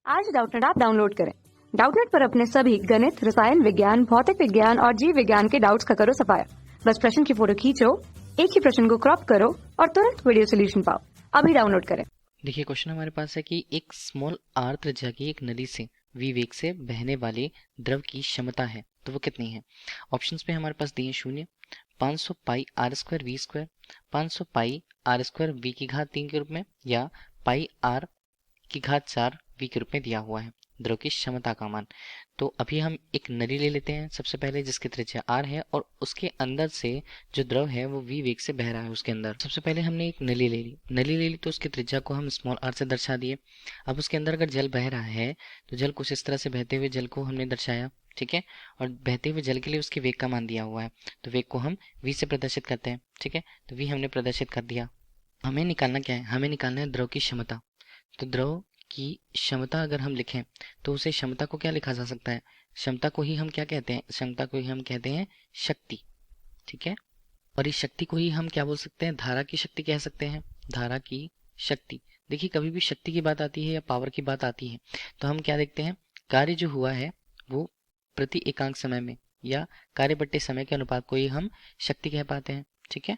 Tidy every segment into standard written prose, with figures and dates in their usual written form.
आज Doubtnut app download करें। Doubtnut पर अपने सभी गणित, रसायन विज्ञान, भौतिक विज्ञान और जीव विज्ञान के डाउट्स का करो सफाया। बस प्रश्न की फोटो खींचो, एक ही प्रश्न को क्रॉप करो और तुरंत वीडियो सोल्यूशन पाओ। अभी डाउनलोड करें। देखिए क्वेश्चन हमारे पास है कि एक स्मॉल आर त्रिज्या की एक नली से v वेग से बहने वाले द्रव की क्षमता है तो वो कितनी है। ऑप्शंस में हमारे पास दिए 0, 500 pi R square V square, 500 pi R square V की घात 3 के रूप में, या पाई आर की घात 4 वी के रूप में दिया हुआ है द्रव की क्षमता का मान। तो अभी हम एक नली ले लेते हैं सबसे पहले जिसकी त्रिज्या r है और उसके अंदर से जो द्रव है वो v वेग से बह रहा है उसके अंदर। सबसे पहले हमने एक नली ले ली तो उसकी त्रिज्या को हम स्मॉल r से दर्शा दिए। अब उसके अंदर अगर जल बह रहा है तो जल कुछ इस तरह से बहते हुए जल को हमने दर्शाया, ठीक है। और बहते हुए जल के लिए उसके वेग का मान दिया हुआ है तो वेग को हम v से प्रदर्शित करते हैं, ठीक है। तो v हमने प्रदर्शित कर दिया। हमें निकालना क्या है, हमें निकालना है द्रव की क्षमता। तो द्रव की क्षमता अगर हम लिखें तो उसे क्षमता को क्या लिखा जा सकता है, क्षमता को ही हम क्या कहते हैं, क्षमता को ही हम कहते हैं शक्ति, ठीक है। और इस शक्ति को ही हम क्या बोल सकते हैं, धारा की शक्ति कह सकते हैं, धारा की शक्ति। देखिए कभी भी शक्ति की बात आती है या पावर की बात आती है तो हम क्या देखते हैं, कार्य जो हुआ है वो प्रति एकांक समय में या कार्य बट्टे समय के अनुपात को ही हम शक्ति कह पाते हैं, ठीक है।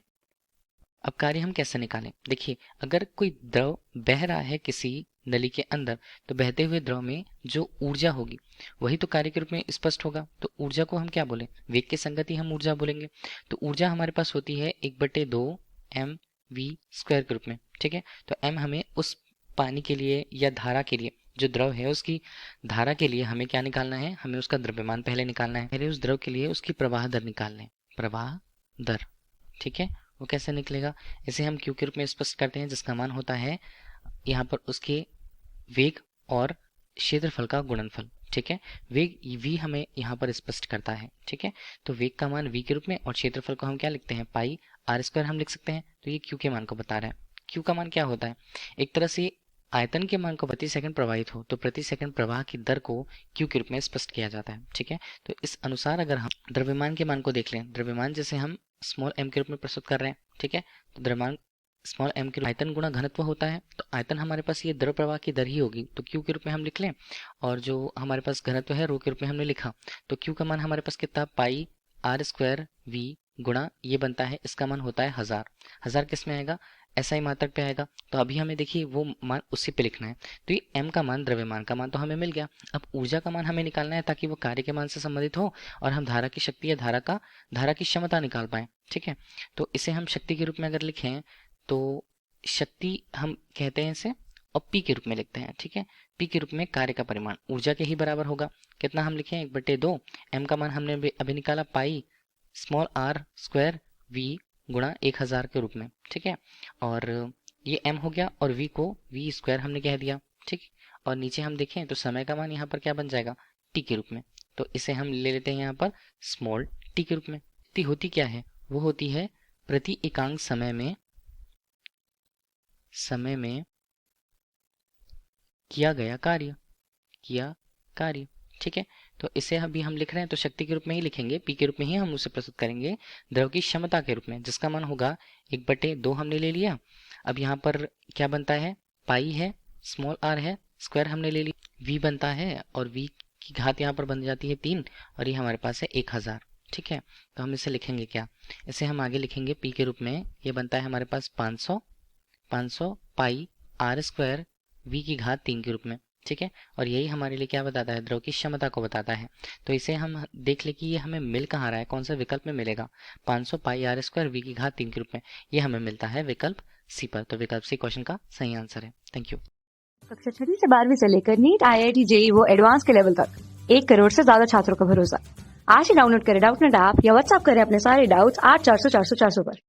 अब कार्य हम कैसे निकालें, देखिए अगर कोई द्रव बह रहा है किसी नली के अंदर तो बहते हुए द्रव में जो ऊर्जा होगी वही तो कार्य के रूप में स्पष्ट होगा। तो ऊर्जा को हम क्या बोले, वेग के संगति हम ऊर्जा बोलेंगे। तो ऊर्जा हमारे पास होती है 1/2 एम वी स्क्वायर के रूप में, ठीक है। तो एम हमें उस पानी के लिए या धारा के लिए, जो द्रव है उसकी धारा के लिए हमें क्या निकालना है, हमें उसका द्रव्यमान पहले निकालना है। पहले उस द्रव के लिए उसकी प्रवाह दर निकालना है, प्रवाह दर, ठीक है। वो कैसे निकलेगा, इसे हम क्यू के रूप में स्पष्ट करते हैं जिसका मान होता है यहाँ पर उसके वेग और क्षेत्रफल का गुणनफल, ठीक है। वेग v हमें यहाँ पर स्पष्ट करता है, ठीक है। तो वेग का मान v के रूप में और क्षेत्रफल को हम क्या लिखते हैं, पाई आर स्क्वायर हम लिख सकते हैं। तो ये q के मान को बता रहा है। q का मान क्या होता है, एक तरह से आयतन के मान को प्रति सेकंड प्रवाहित हो तो प्रति सेकंड प्रवाह की दर को q के रूप में स्पष्ट किया जाता है, ठीक है। तो इस अनुसार अगर हम द्रव्यमान के मान को देख लें, द्रव्यमान जैसे हम स्मॉल m के रूप में प्रस्तुत कर रहे हैं, ठीक है। तो द्रव्यमान स्मॉल m के आयतन गुणा घनत्व होता है। तो आयतन हमारे पास ये द्रव प्रवाह की दर ही होगी तो q के रूप में हम लिख लें, और जो हमारे पास घनत्व है रो के रूप में हमने लिखा। तो q का मान हमारे पास कितना, पाई आर स्क्वायर v गुणा ये बनता है, इसका मान होता है 1000। 1000 किस में आएगा, SI मात्रक पे आएगा। तो अभी हमें देखिए वो मान उसी पे लिखना है। तो ये m का मान, द्रव्यमान का मान तो हमें मिल गया। अब ऊर्जा का मान हमें निकालना है ताकि वो कार्य के मान से संबंधित हो और हम धारा की शक्ति या धारा की क्षमता निकाल पाए, ठीक है। तो इसे हम शक्ति के रूप में अगर लिखें तो शक्ति हम कहते हैं इसे और P के रूप में लिखते हैं, ठीक है। P के रूप में कार्य का परिमाण ऊर्जा के ही बराबर होगा। कितना हम लिखें, 1/2 m का मान हमने अभी निकाला, pi small r square v गुणा 1000 के रूप में, ठीक है। और ये m हो गया और v को v स्क्वायर हमने कह दिया, ठीक। और नीचे हम देखें तो समय का मान यहाँ पर क्या बन जाएगा, t के रूप में। तो इसे हम ले लेते हैं यहाँ पर स्मॉल t के रूप में। t होती क्या है, वो होती है प्रति एकांक समय में किया गया कार्य, ठीक है। तो इसे अभी हम लिख रहे हैं तो शक्ति के रूप में ही लिखेंगे, पी के रूप में ही हम उसे प्रस्तुत करेंगे द्रव की क्षमता के रूप में जिसका मान होगा 1/2 हमने ले लिया। अब यहाँ पर क्या बनता है, पाई है, स्मॉल r है, स्क्वायर हमने ले लिया, v बनता है और v की घात यहाँ पर बन जाती है 3 और ये हमारे पास है 1000, ठीक है। तो हम इसे लिखेंगे क्या, इसे हम आगे लिखेंगे पी के रूप में। ये बनता है हमारे पास 500 पाई आर स्क्वायर v की घात 3 के रूप में, ठीक है। और यही हमारे लिए क्या बताता है, द्रव की क्षमता को बताता है। तो इसे हम देख ले कि ये हमें मिल कहाँ रहा है, कौन सा विकल्प में मिलेगा, 500 पाई आर स्क्वायर v की घात 3 के रूप में। ये हमें मिलता है विकल्प सी पर। तो विकल्प सी क्वेश्चन का सही आंसर है। Thank you. कक्षा 6 से 12वीं से लेकर नीट, IIT, JEE वो एडवांस के लेवल तक 1 करोड़ से ज्यादा छात्रों का भरोसा। आज ही डाउनलोड करें डाउटनेट ऐप या व्हाट्सएप करें अपने सारे डाउट्स 8400 400 400 पर।